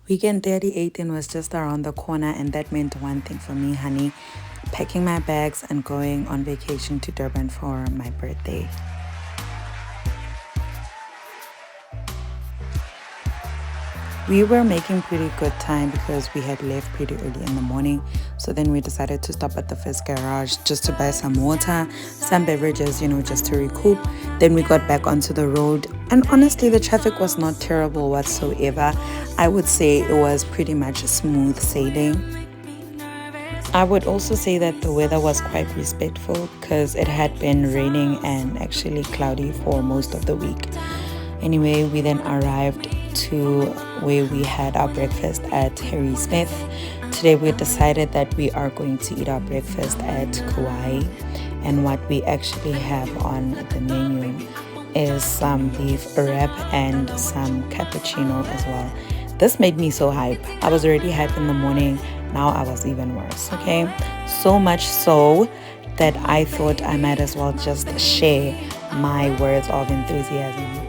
Weekend 38 was just around the corner, and that meant one thing for me, honey: packing my bags and going on vacation to Durban for my birthday. We were making pretty good time because we had left pretty early in the morning. So then we decided to stop at the first garage just to buy some water, some beverages, just to recoup. Then we got back onto the road. And honestly, the traffic was not terrible whatsoever. I would say it was pretty much smooth sailing. I would also say that the weather was quite respectful because it had been raining and actually cloudy for most of the week. Anyway, we then arrived to where we had our breakfast at Harry Smith. Today we decided that we are going to eat our breakfast at Kauai, and what we actually have on the menu is some beef wrap and some cappuccino as well. This made me so hype. I was already hype in the morning. Now I was even worse, okay? So much so that I thought I might as well just share my words of enthusiasm.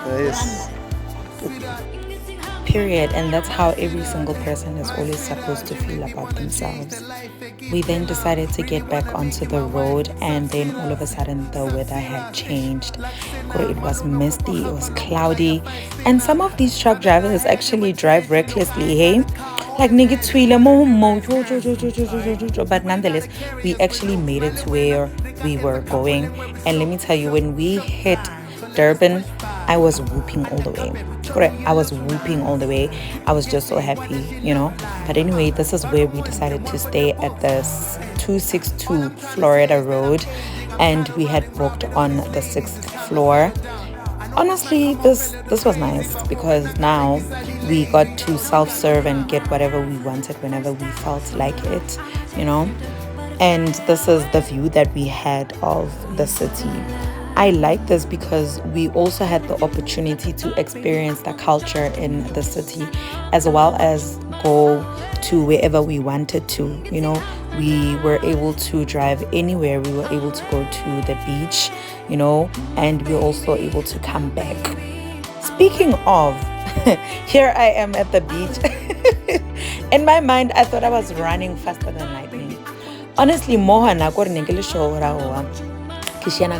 Yes. Period. And that's how every single person is always supposed to feel about themselves. We then decided to get back onto the road, and then all of a sudden the weather had changed. It was misty, it was cloudy, and some of these truck drivers actually drive recklessly, hey? Like but nonetheless, we actually made it to where we were going. And let me tell you, when we hit Durban, I was whooping all the way. Correct. I was whooping all the way. I was just so happy. But anyway, this is where we decided to stay at the 262 Florida Road, and we had booked on the 6th floor. Honestly, this was nice because now we got to self-serve and get whatever we wanted whenever we felt like it. And this is the view that we had of the city. I like this because we also had the opportunity to experience the culture in the city, as well as go to wherever we wanted to. We were able to drive anywhere. We were able to go to the beach, and we were also able to come back. Speaking of, here I am at the beach. In my mind, I thought I was running faster than lightning. Honestly, Mohana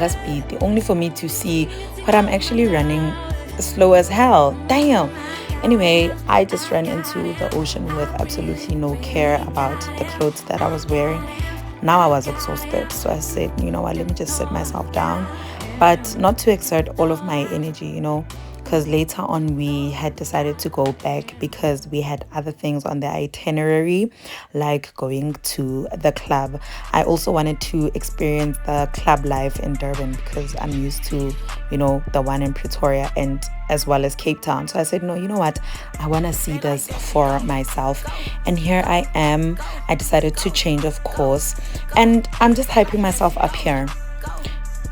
speed, only for me to see what I'm actually running slow as hell. Damn. Anyway, I just ran into the ocean with absolutely no care about the clothes that I was wearing. Now I was exhausted, so I said, you know what, let me just sit myself down, but not to exert all of my energy, because later on we had decided to go back because we had other things on the itinerary, like going to the club. I also wanted to experience the club life in Durban because I'm used to, the one in Pretoria and as well as Cape Town. So I said, no, you know what? I want to see this for myself. And here I am. I decided to change of course. And I'm just hyping myself up here.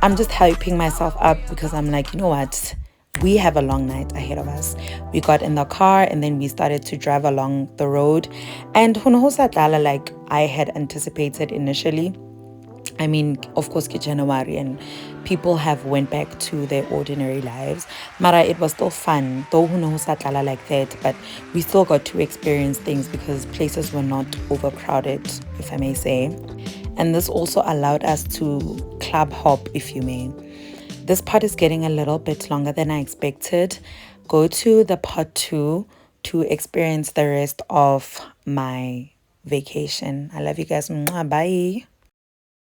I'm just hyping myself up because I'm like, you know what? We have a long night ahead of us. We got in the car and then we started to drive along the road. And like I had anticipated initially. I mean, of course, it's January and people have went back to their ordinary lives. Mara, it was still fun, though like that, but we still got to experience things because places were not overcrowded, if I may say. And this also allowed us to club hop, if you may. This part is getting a little bit longer than I expected. Go to the part 2 to experience the rest of my vacation. I love you guys. Bye.